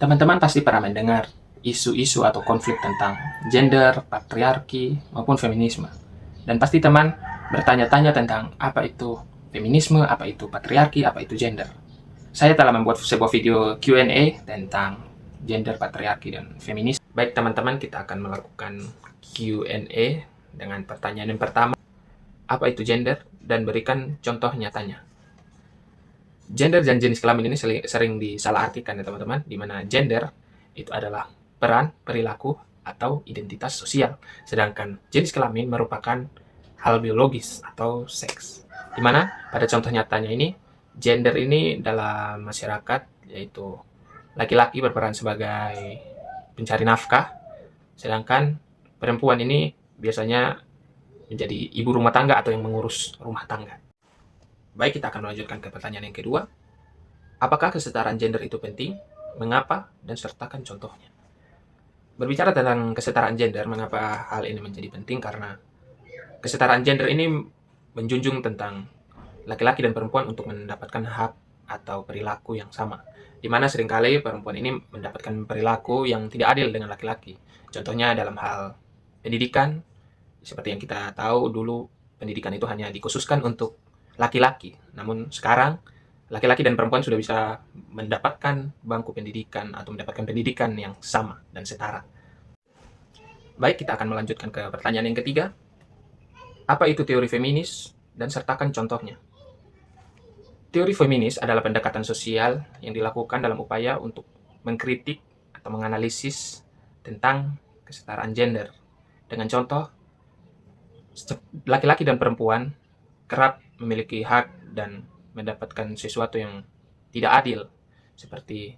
Teman-teman pasti pernah mendengar isu-isu atau konflik tentang gender, patriarki, maupun feminisme. Dan pasti teman bertanya-tanya tentang apa itu feminisme, apa itu patriarki, apa itu gender. Saya telah membuat sebuah video Q&A tentang gender, patriarki, dan feminisme. Baik teman-teman, kita akan melakukan Q&A dengan pertanyaan yang pertama. Apa itu gender? Dan berikan contoh nyatanya. Gender dan jenis kelamin ini sering disalahartikan ya teman-teman, di mana gender itu adalah peran, perilaku, atau identitas sosial. Sedangkan jenis kelamin merupakan hal biologis atau seks. Di mana pada contoh nyatanya ini, gender ini dalam masyarakat yaitu laki-laki berperan sebagai pencari nafkah, sedangkan perempuan ini biasanya menjadi ibu rumah tangga atau yang mengurus rumah tangga. Baik, kita akan melanjutkan ke pertanyaan yang kedua. Apakah kesetaraan gender itu penting? Mengapa? Dan sertakan contohnya. Berbicara tentang kesetaraan gender, mengapa hal ini menjadi penting? Karena kesetaraan gender ini menjunjung tentang laki-laki dan perempuan untuk mendapatkan hak atau perilaku yang sama. Di mana seringkali perempuan ini mendapatkan perilaku yang tidak adil dengan laki-laki. Contohnya dalam hal pendidikan, seperti yang kita tahu dulu pendidikan itu hanya dikhususkan untuk laki-laki. Namun sekarang laki-laki dan perempuan sudah bisa mendapatkan bangku pendidikan atau mendapatkan pendidikan yang sama dan setara. Baik, kita akan melanjutkan ke pertanyaan yang ketiga. Apa itu teori feminis dan sertakan contohnya? Teori feminis adalah pendekatan sosial yang dilakukan dalam upaya untuk mengkritik atau menganalisis tentang kesetaraan gender. Dengan contoh, laki-laki dan perempuan kerap memiliki hak dan mendapatkan sesuatu yang tidak adil, seperti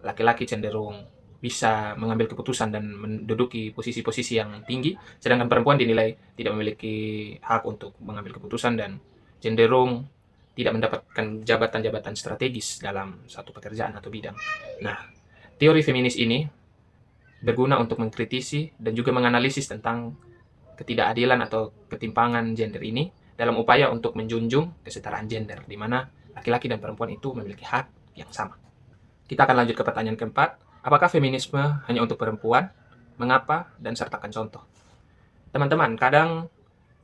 laki-laki cenderung bisa mengambil keputusan dan menduduki posisi-posisi yang tinggi, sedangkan perempuan dinilai tidak memiliki hak untuk mengambil keputusan dan cenderung tidak mendapatkan jabatan-jabatan strategis dalam satu pekerjaan atau bidang. Nah, teori feminis ini berguna untuk mengkritisi dan juga menganalisis tentang ketidakadilan atau ketimpangan gender ini dalam upaya untuk menjunjung kesetaraan gender, di mana laki-laki dan perempuan itu memiliki hak yang sama. Kita akan lanjut ke pertanyaan keempat. Apakah feminisme hanya untuk perempuan? Mengapa? Dan sertakan contoh. Teman-teman, kadang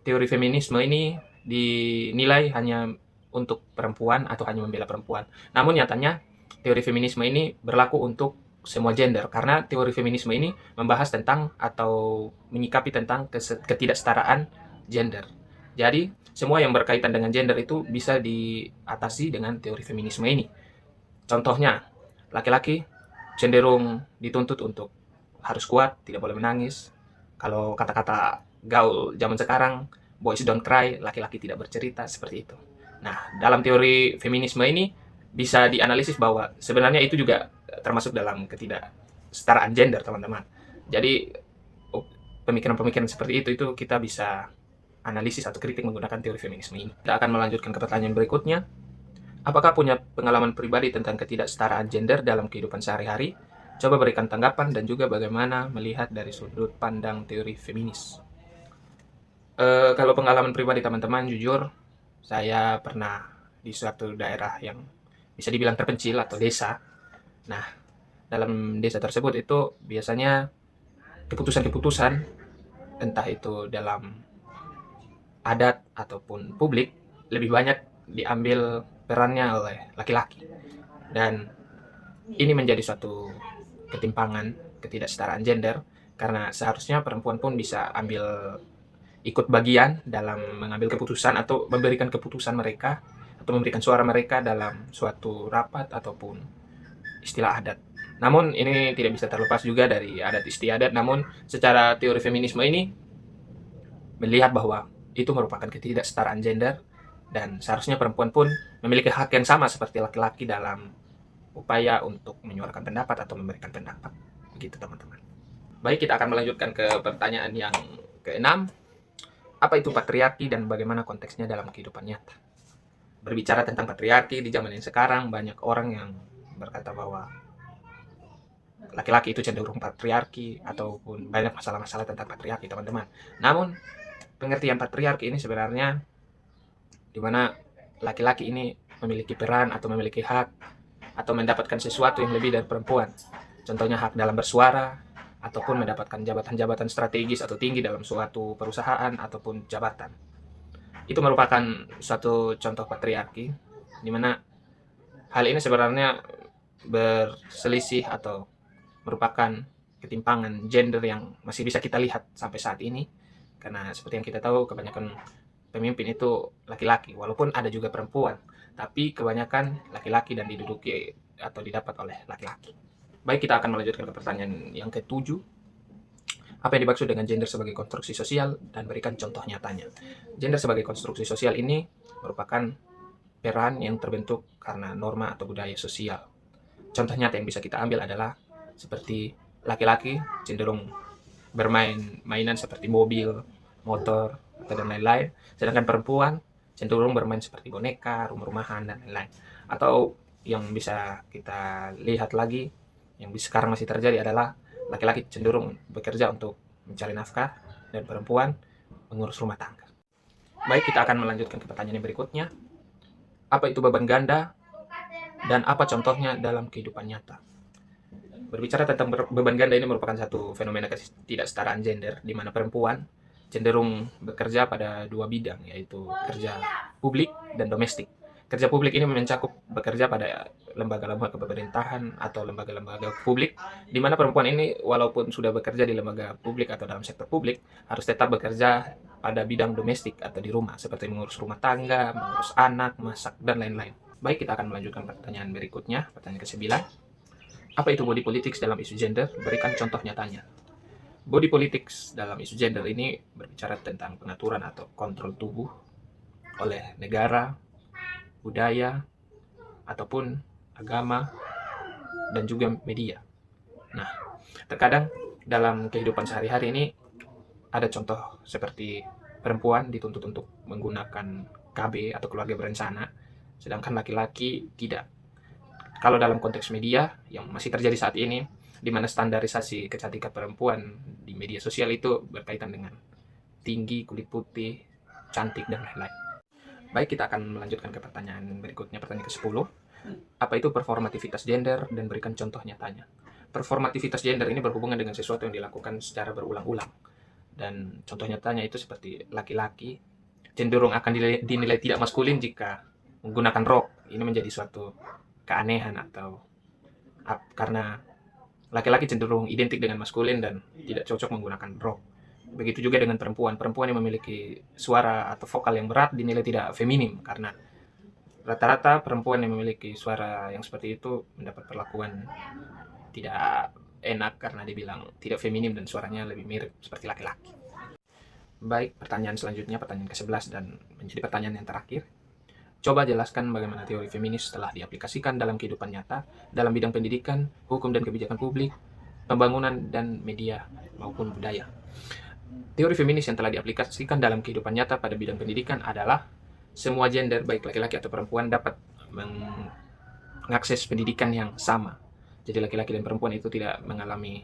teori feminisme ini dinilai hanya untuk perempuan atau hanya membela perempuan. Namun nyatanya teori feminisme ini berlaku untuk semua gender, karena teori feminisme ini membahas tentang atau menyikapi tentang ketidaksetaraan gender. Jadi, semua yang berkaitan dengan gender itu bisa diatasi dengan teori feminisme ini. Contohnya, laki-laki cenderung dituntut untuk harus kuat, tidak boleh menangis. Kalau kata-kata gaul zaman sekarang, boys don't cry, laki-laki tidak bercerita, seperti itu. Nah, dalam teori feminisme ini bisa dianalisis bahwa sebenarnya itu juga termasuk dalam ketidaksetaraan gender, teman-teman. Jadi, pemikiran-pemikiran seperti itu kita bisa analisis atau kritik menggunakan teori feminisme ini. Kita akan melanjutkan ke pertanyaan berikutnya. Apakah punya pengalaman pribadi tentang ketidaksetaraan gender dalam kehidupan sehari-hari? Coba berikan tanggapan dan juga bagaimana melihat dari sudut pandang teori feminis. Kalau pengalaman pribadi teman-teman, jujur, saya pernah di suatu daerah yang bisa dibilang terpencil atau desa. Nah, dalam desa tersebut itu biasanya keputusan-keputusan, entah itu dalam adat ataupun publik, lebih banyak diambil perannya oleh laki-laki. Dan ini menjadi suatu ketimpangan, ketidaksetaraan gender, karena seharusnya perempuan pun bisa ikut bagian dalam mengambil keputusan atau memberikan keputusan mereka atau memberikan suara mereka dalam suatu rapat ataupun istilah adat. Namun ini tidak bisa terlepas juga dari adat istiadat, namun secara teori feminisme ini melihat bahwa itu merupakan ketidaksetaraan gender dan seharusnya perempuan pun memiliki hak yang sama seperti laki-laki dalam upaya untuk menyuarakan pendapat atau memberikan pendapat. Begitu teman-teman. Baik, kita akan melanjutkan ke pertanyaan yang keenam. Apa itu patriarki dan bagaimana konteksnya dalam kehidupan nyata? Berbicara tentang patriarki di zaman yang sekarang, banyak orang yang berkata bahwa laki-laki itu cenderung patriarki ataupun banyak masalah-masalah tentang patriarki, teman-teman. Namun, pengertian patriarki ini sebenarnya di mana laki-laki ini memiliki peran atau memiliki hak atau mendapatkan sesuatu yang lebih dari perempuan. Contohnya hak dalam bersuara, ataupun mendapatkan jabatan-jabatan strategis atau tinggi dalam suatu perusahaan ataupun jabatan. Itu merupakan suatu contoh patriarki, di mana hal ini sebenarnya berselisih atau merupakan ketimpangan gender yang masih bisa kita lihat sampai saat ini. Karena seperti yang kita tahu, kebanyakan pemimpin itu laki-laki, walaupun ada juga perempuan, tapi kebanyakan laki-laki dan diduduki atau didapat oleh laki-laki. Baik, kita akan melanjutkan ke pertanyaan yang ketujuh. Apa yang dimaksud dengan gender sebagai konstruksi sosial dan berikan contoh nyatanya. Gender sebagai konstruksi sosial ini merupakan peran yang terbentuk karena norma atau budaya sosial. Contoh nyata yang bisa kita ambil adalah seperti laki-laki cenderung bermain mainan seperti mobil, motor, atau dan lain-lain, sedangkan perempuan cenderung bermain seperti boneka, rumah-rumahan, dan lain-lain. Atau yang bisa kita lihat lagi, yang sekarang masih terjadi adalah laki-laki cenderung bekerja untuk mencari nafkah dan perempuan mengurus rumah tangga. Baik, kita akan melanjutkan ke pertanyaan yang berikutnya. Apa itu beban ganda dan apa contohnya dalam kehidupan nyata? Berbicara tentang beban ganda, ini merupakan satu fenomena ketidaksetaraan gender di mana perempuan cenderung bekerja pada dua bidang, yaitu kerja publik dan domestik. Kerja publik ini mencakup bekerja pada lembaga-lembaga pemerintahan atau lembaga-lembaga publik, di mana perempuan ini walaupun sudah bekerja di lembaga publik atau dalam sektor publik, harus tetap bekerja pada bidang domestik atau di rumah, seperti mengurus rumah tangga, mengurus anak, masak, dan lain-lain. Baik, kita akan melanjutkan pertanyaan berikutnya, pertanyaan ke-9. Apa itu body politics dalam isu gender? Berikan contoh nyatanya. Body politics dalam isu gender ini berbicara tentang pengaturan atau kontrol tubuh oleh negara, budaya, ataupun agama, dan juga media. Nah, terkadang dalam kehidupan sehari-hari ini ada contoh seperti perempuan dituntut untuk menggunakan KB atau keluarga berencana, sedangkan laki-laki tidak. Kalau dalam konteks media yang masih terjadi saat ini, di mana standarisasi kecantikan perempuan di media sosial itu berkaitan dengan tinggi, kulit putih, cantik, dan lain-lain. Baik, kita akan melanjutkan ke pertanyaan berikutnya, pertanyaan ke-10. Apa itu performativitas gender dan berikan contoh nyatanya. Performativitas gender ini berhubungan dengan sesuatu yang dilakukan secara berulang-ulang. Dan contoh nyatanya itu seperti laki-laki cenderung akan dinilai tidak maskulin jika menggunakan rok. Ini menjadi suatu keanehan atau karena laki-laki cenderung identik dengan maskulin dan tidak cocok menggunakan rok. Begitu juga dengan perempuan. Perempuan yang memiliki suara atau vokal yang berat dinilai tidak feminim, karena rata-rata perempuan yang memiliki suara yang seperti itu mendapat perlakuan tidak enak karena dibilang tidak feminim dan suaranya lebih mirip seperti laki-laki. Baik, pertanyaan selanjutnya, pertanyaan ke-11 dan menjadi pertanyaan yang terakhir. Coba jelaskan bagaimana teori feminis telah diaplikasikan dalam kehidupan nyata, dalam bidang pendidikan, hukum dan kebijakan publik, pembangunan, dan media maupun budaya. Teori feminis yang telah diaplikasikan dalam kehidupan nyata pada bidang pendidikan adalah semua gender, baik laki-laki atau perempuan, dapat mengakses pendidikan yang sama. Jadi laki-laki dan perempuan itu tidak mengalami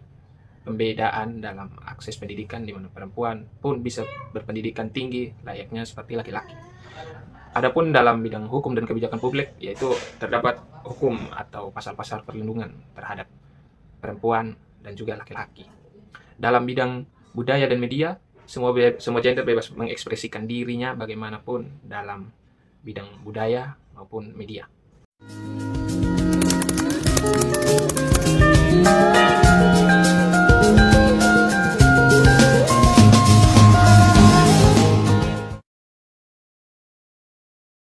pembedaan dalam akses pendidikan, di mana perempuan pun bisa berpendidikan tinggi layaknya seperti laki-laki. Adapun dalam bidang hukum dan kebijakan publik, yaitu terdapat hukum atau pasal-pasal perlindungan terhadap perempuan dan juga laki-laki. Dalam bidang budaya dan media, semua gender bebas mengekspresikan dirinya bagaimanapun dalam bidang budaya maupun media.